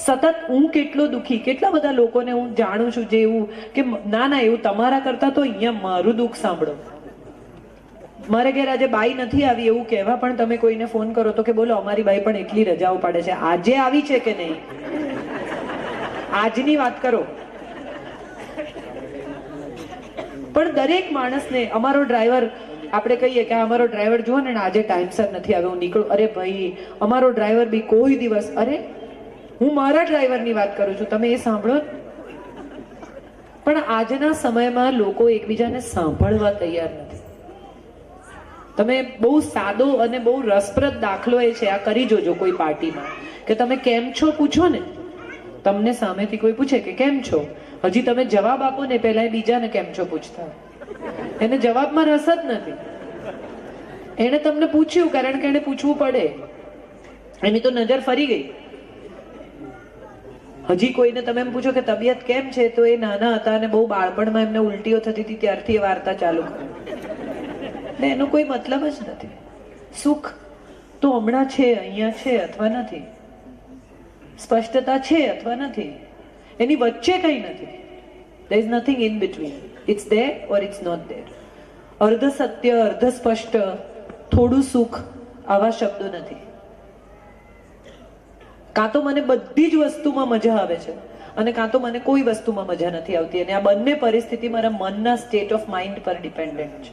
સતત હું કેટલો દુઃખી, કેટલા બધા લોકોને હું જાણું છું જે એવું કે ના ના એવું તમારા કરતા તો અહીંયા મારું દુઃખ સાંભળો. મારે ઘેર આજે બાઈ નથી આવી એવું કહેવા પણ તમે કોઈને ફોન કરો તો કે બોલો અમારી બાઈ પણ એટલી રજાઓ પાડે છે. આજે આવી છે કે નહીં, આજની વાત કરો. પણ દરેક માણસને અમારો ડ્રાઈવર, આપણે કહીએ કે અમારો ડ્રાઈવર જુઓ ને આજે ટાઈમસર નથી આવ્યો, હું નીકળું, અરે ભાઈ અમારો ડ્રાઈવર બી કોઈ દિવસ, અરે હું મારા ડ્રાઈવરની વાત કરું છું, તમે એ સાંભળો. પણ આજના સમયમાં લોકો એકબીજાને સાંભળવા તૈયાર નથી. તમે બહુ સાદો અને બહુ રસપ્રદ દાખલો એ છે, આ કરી જોજો કોઈ પાર્ટીમાં કે તમે કેમ છો પૂછો ને, તમને સામેથી કોઈ પૂછે કે કેમ છો, હજી તમે જવાબ આપો ને પહેલા એ બીજાને કેમ છો પૂછતા, એને જવાબમાં રસ જ નથી. એને તમને પૂછ્યું કારણ કે એને પૂછવું પડે, એની તો નજર ફરી ગઈ. હજી કોઈને તમે એમ પૂછો કે તબિયત કેમ છે, તો એ નાના હતા અને બહુ બાળપણમાં એમને ઉલટીઓ થતી હતી ત્યારથી એ વાર્તા ચાલુ કરે. એનો કોઈ મતલબ જ નથી. સુખ તો હમણાં છે, અહીંયા છે અથવા નથી, સ્પષ્ટતા છે અથવા નથી, એની વચ્ચે કઈ નથી. there is nothing in between. it's there or it's not there. અર્ધ સત્ય, અર્ધ સ્પષ્ટ, થોડું સુખ, આવા શબ્દો નથી. કાં તો મને બધી જ વસ્તુમાં મજા આવે છે અને કાં તો મને કોઈ વસ્તુમાં મજા નથી આવતી, અને આ બંને પરિસ્થિતિ મારા મનના સ્ટેટ ઓફ માઇન્ડ પર ડિપેન્ડન્ટ છે.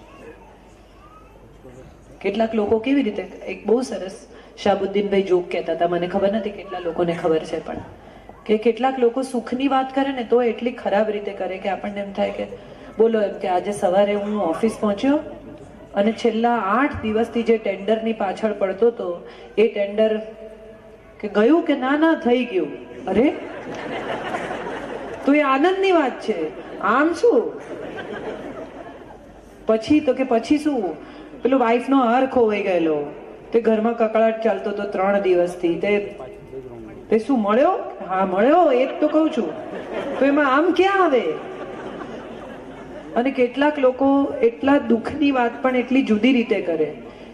કેટલાક લોકો કેવી રીતે, એક બહુ સરસ શાહબુદ્દીનભાઈ જોક કહેતા હતા, મને ખબર નથી કેટલા લોકોને ખબર છે, પણ કે કેટલાક લોકો સુખની વાત કરે ને તો એટલી ખરાબ રીતે કરે કે આપણને એમ થાય કે બોલો એમ કે આજે સવારે હું ઓફિસ પહોંચ્યો અને છેલ્લા 8 દિવસથી જે ટેન્ડરની પાછળ પડતો હતો એ ટેન્ડર કે ગયું કે ના ના થઈ ગયું. અરે તો એ આનંદની વાત છે, આમ શું પછી, તો કે પછી શું, પેલો વાઈફનો હાર ખોવાઈ ગયેલો, તે ઘરમાં કકળાટ ચાલતો હતો 3 દિવસથી, તે શું મળ્યો, હા મળ્યો, એ જ તો કહું છું. તો એમાં આમ ક્યાં આવે? અને કેટલાક લોકો એટલા દુઃખની વાત પણ એટલી જુદી રીતે કરે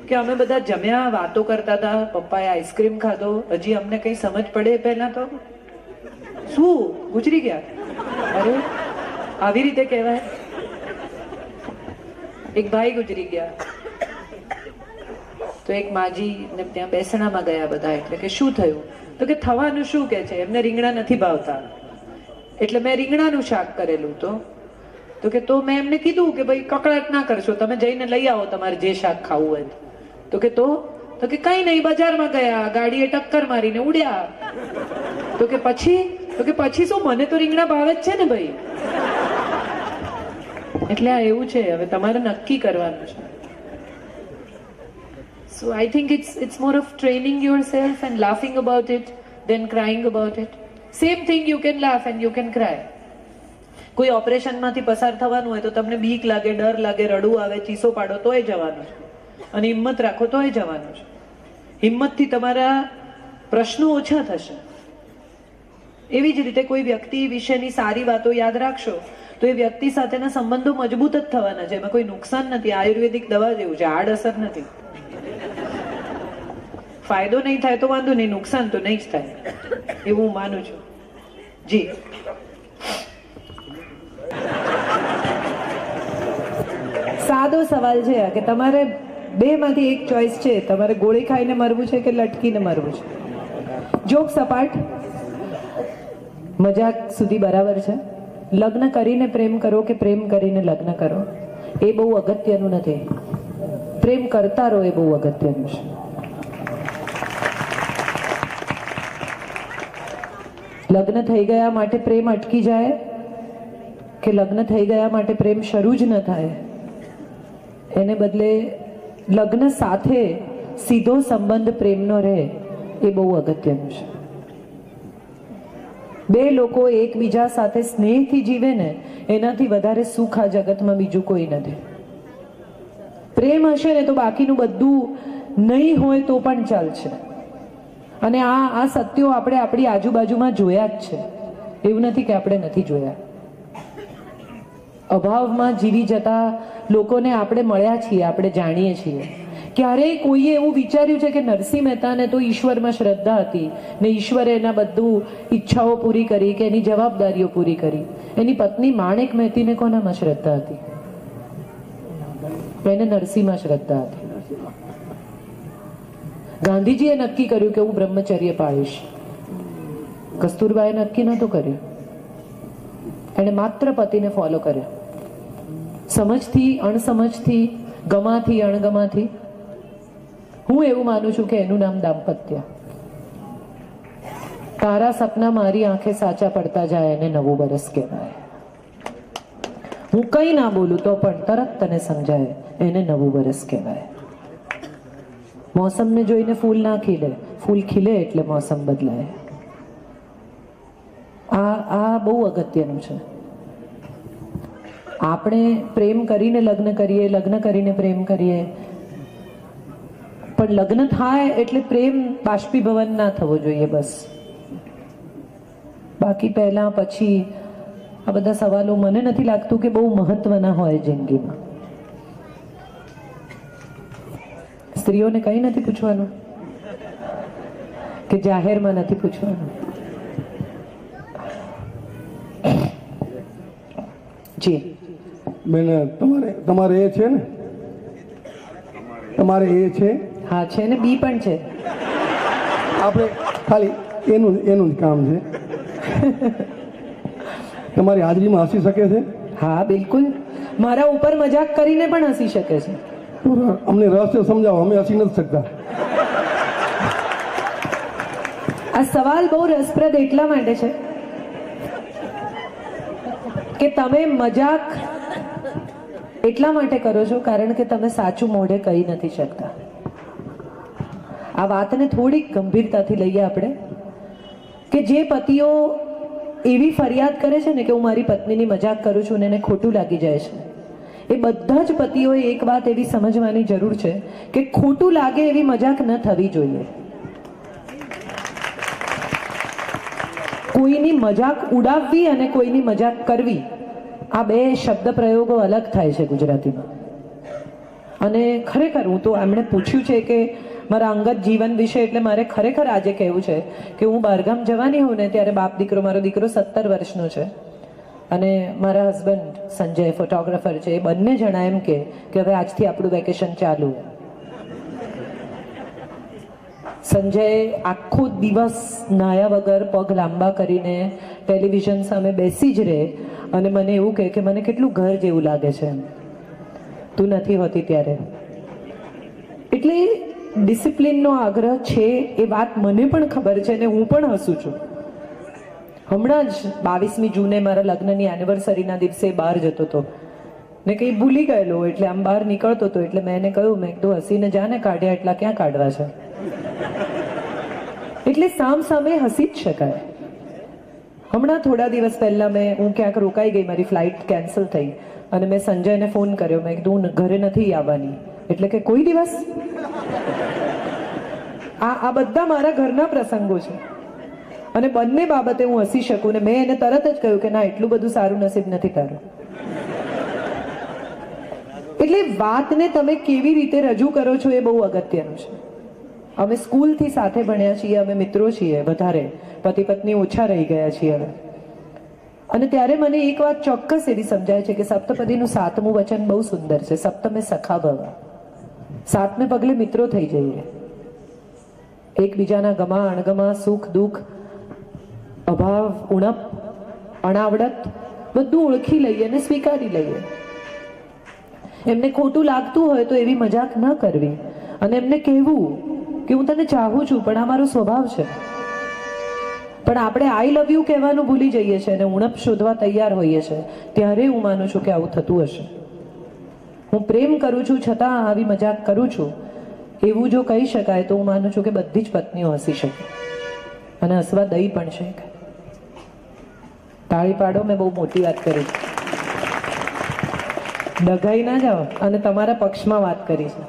કે અમે બધા જમ્યા, વાતો કરતા હતા, પપ્પાએ આઈસ્ક્રીમ ખાધો, હજી અમને કઈ સમજ પડે પહેલા તો શું ગુજરી ગયા. અરે આવી રીતે કહેવાય? એક ભાઈ ગુજરી ગયા તો એક માજી ને ત્યાં બેસણામાં ગયા બધા, એટલે કે શું થયું, તો કે થવાનું શું કે છે, એમને રીંગણા નથી ભાવતા એટલે મેં રીંગણાનું શાક કરેલું. તો કે તો મેં એમને કીધું કે ભાઈ કકળાટ ના કરશો, તમે જઈને લઈ આવો તમારે જે શાક ખાવું હોય. તો કે કઈ નહીં, બજારમાં ગયા, ગાડીએ ટક્કર મારીને ઉડ્યા. તો કે પછી શું, મને તો રીંગણા ભાવે જ છે ને ભાઈ. એટલે આ એવું છે, હવે તમારે નક્કી કરવાનું છે. So I think it's more of training yourself and laughing about it than crying about it. Same thing, you can laugh and you can cry. કોઈ ઓપરેશનમાંથી પસાર થવાનું હોય તો તમને બીક લાગે, ડર લાગે, રડવું આવે, ચીસો પાડો તોય જવાનું છે, અને હિંમત રાખો તોય જવાનું છે. હિંમતથી તમારા પ્રશ્નો ઓછા થશે. એવી જ રીતે કોઈ વ્યક્તિ વિશેની સારી વાતો યાદ રાખશો તો એ વ્યક્તિ સાથેના સંબંધો મજબૂત જ થવાના છે. એમાં કોઈ નુકસાન નથી. આયુર્વેદિક દવા જેવું છે, આડઅસર નથી. ફાયદો નહીં થાય તો વાંધો નહીં, નુકસાન તો નહીં જ થાય, એવું હું માનું છું. જી સાદો સવાલ છે કે તમારે બેમાંથી એક ચોઈસ છે, તમારે ગોળી ખાઈને મરવું છે કે લટકીને મરવું છે. જોક સપાટ, મજાક સુધી બરાબર છે. લગ્ન કરીને પ્રેમ કરો કે પ્રેમ કરીને લગ્ન કરો એ બહુ અગત્યનું નથી, પ્રેમ કરતા રહો એ બહુ અગત્યનું છે. લગ્ન થઈ ગયા માટે પ્રેમ અટકી જાય કે લગ્ન થઈ ગયા માટે પ્રેમ શરૂ જ ન થાય, એને બદલે લગ્ન સાથે સીધો સંબંધ પ્રેમનો રહે એ બહુ અગત્યનું છે. બે લોકો એકબીજા સાથે સ્નેહથી જીવે ને એનાથી વધારે સુખ આ જગતમાં બીજું કોઈ નથી. પ્રેમ હશે ને તો બાકીનું બધું નહીં હોય તો પણ ચાલશે. અને આ સત્યો આપણે આપણી આજુબાજુમાં જોયા જ છે, એવું નથી કે આપણે નથી જોયા. અભાવમાં જીવી જતા લોકોને આપણે મળ્યા છીએ, આપણે જાણીએ છીએ ક્યારેય કોઈએ એવું વિચાર્યું છે કે નરસિંહ મહેતાને તો ઈશ્વરમાં શ્રદ્ધા હતી ને ઈશ્વરે એના બધું ઈચ્છાઓ પૂરી કરી કે એની જવાબદારીઓ પૂરી કરી? એની પત્ની માણેક મહેતીને કોનામાં શ્રદ્ધા હતી? એને નરસિંહમાં શ્રદ્ધા હતી. ગાંધીજીએ નક્કી કર્યું કે હું બ્રહ્મચર્ય પાળીશ. કસ્તુરબાએ નક્કી નહોતું કર્યું. એણે માત્ર પતિને ફોલો કર્યો. સમજથી, અણસમજથી, ગમાથી, અણગમાથી. હું એવું માનું છું કે એનું નામ દાંપત્ય. તારા સપના મારી આંખે સાચા પડતા જાય એને નવું વરસ કહેવાય. હું કંઈ ના બોલું તો પણ તરત તને સમજાય એને નવું વરસ કહેવાય. મોસમને જોઈને ફૂલ ના ખીલે, ફૂલ ખીલે એટલે મોસમ બદલાય. આ બહુ અગત્યનું છે. આપણે પ્રેમ કરીને લગ્ન કરીએ, લગ્ન કરીને પ્રેમ કરીએ, પણ લગ્ન થાય એટલે પ્રેમ બાષ્પીભવન ના થવો જોઈએ. બસ બાકી પહેલા પછી આ બધા સવાલો મને નથી લાગતું કે બહુ મહત્વના હોય જિંદગીમાં. સ્ત્રીઓને કંઈ નથી પૂછવાનું કે જાહેરમાં નથી પૂછવાનું. જી બેન, તમારે એ છે ને? તમારે એ છે? હા છે ને, બી પણ છે. આપણે ખાલી એનું જ કામ છે. તમારી હાજરીમાં હસી શકે છે? હા બિલકુલ. મારા ઉપર મજાક કરીને પણ હસી શકે છે. અમને રહસ્ય સમજાવો, અમે હસી નથી શકતા. આ સવાલ બહુ રસપ્રદ એટલા માટે છે કે તમે મજાક એટલા માટે કરો છો કારણ કે તમે સાચું મોઢે કહી નથી શકતા. આ વાતને થોડીક ગંભીરતાથી લઈએ આપણે કે જે પતિઓ એવી ફરિયાદ કરે છે ને કે હું મારી પત્નીની મજાક કરું છું ને એને ખોટું લાગી જાય છે, એ બધા જ પતિઓએ એક વાત એવી સમજવાની જરૂર છે કે ખોટું લાગે એવી મજાક ન થવી જોઈએ. કોઈની મજાક ઉડાવવી અને કોઈની મજાક કરવી, આ બે શબ્દ પ્રયોગો અલગ થાય છે ગુજરાતીમાં. અને ખરેખર હું તો એમણે પૂછ્યું છે કે મારા અંગત જીવન વિશે, એટલે મારે ખરેખર આજે કહેવું છે કે હું બહારગામ જવાની હોઉં ને ત્યારે બાપ દીકરો, મારો દીકરો 17 વર્ષનો છે અને મારા હસબન્ડ સંજય ફોટોગ્રાફર છે, એ બંને જણા એમ કે હવે આજથી આપણું વેકેશન ચાલુ. સંજય આખો દિવસ નાયા વગર પગ લાંબા કરીને ટેલિવિઝન સામે બેસી જ રહે અને મને એવું કહે કે મને કેટલું ઘર જેવું લાગે છે તું નથી હોતી ત્યારે. એટલે ડિસિપ્લિનનો આગ્રહ છે એ વાત મને પણ ખબર છે ને હું પણ હસું છું. હમણાં જ 22મી જૂને મારા લગ્નની એનિવર્સરીના દિવસે બહાર જતો હતો ને કંઈ ભૂલી ગયેલો, એટલે આમ બહાર નીકળતો હતો એટલે મેં એને કહ્યું, મેં કીધું હસીને જાને, કાઢ્યા એટલા ક્યાં કાઢવા છે. એટલે સામ સામે હસી જ શકાય. હમણાં થોડા દિવસ પહેલા હું ક્યાંક રોકાઈ ગઈ, મારી ફ્લાઇટ કેન્સલ થઈ અને મેં સંજયને ફોન કર્યો, મેં કીધું હું ઘરે નથી આવવાની. એટલે કે કોઈ દિવસ? આ બધા મારા ઘરના પ્રસંગો છે અને બંને બાબતે હું હસી શકું ને મેં એને તરત જ કહ્યું કે ના, એટલું બધું સારું નસીબ નથી તારું. એટલે વાતને તમે કેવી રીતે રજૂ કરો છો એ બહુ અગત્યનું છે. અમે સ્કૂલથી સાથે ભણ્યા છીએ, અમે મિત્રો છીએ, વધારે પતિ પત્ની ઓછા રહી ગયા છીએ હવે. અને ત્યારે મને એક વાત ચોક્કસ એવી સમજાય છે કે સપ્તપદીનું 7મું વચન બહુ સુંદર છે, સપ્તમે સખા ભવ. 7મે પગલે મિત્રો થઈ જઈએ, એકબીજાના ગમા અણગમા, સુખ દુઃખ, અભાવ ઉણપ, અણાવડત બધું ઓળખી લઈએ અને સ્વીકારી લઈએ. એમને ખોટું લાગતું હોય તો એવી મજાક ન કરવી અને એમને કહેવું કે હું તને ચાહું છું પણ આ મારો સ્વભાવ છે. પણ આપણે આઈ લવ યુ કહેવાનું ભૂલી જઈએ છીએ અને ઉણપ શોધવા તૈયાર હોઈએ છીએ. ત્યારે હું માનું છું કે આવું થતું હશે. હું પ્રેમ કરું છું છતાં આવી મજાક કરું છું એવું જો કહી શકાય તો હું માનું છું કે બધી જ પત્નીઓ હસી શકે અને હસવા દઈ પણ શકે. તાળી પાડો, મેં બહુ મોટી વાત કરી, ડઘાઈ ના જાઓ અને તમારા પક્ષમાં વાત કરી છે.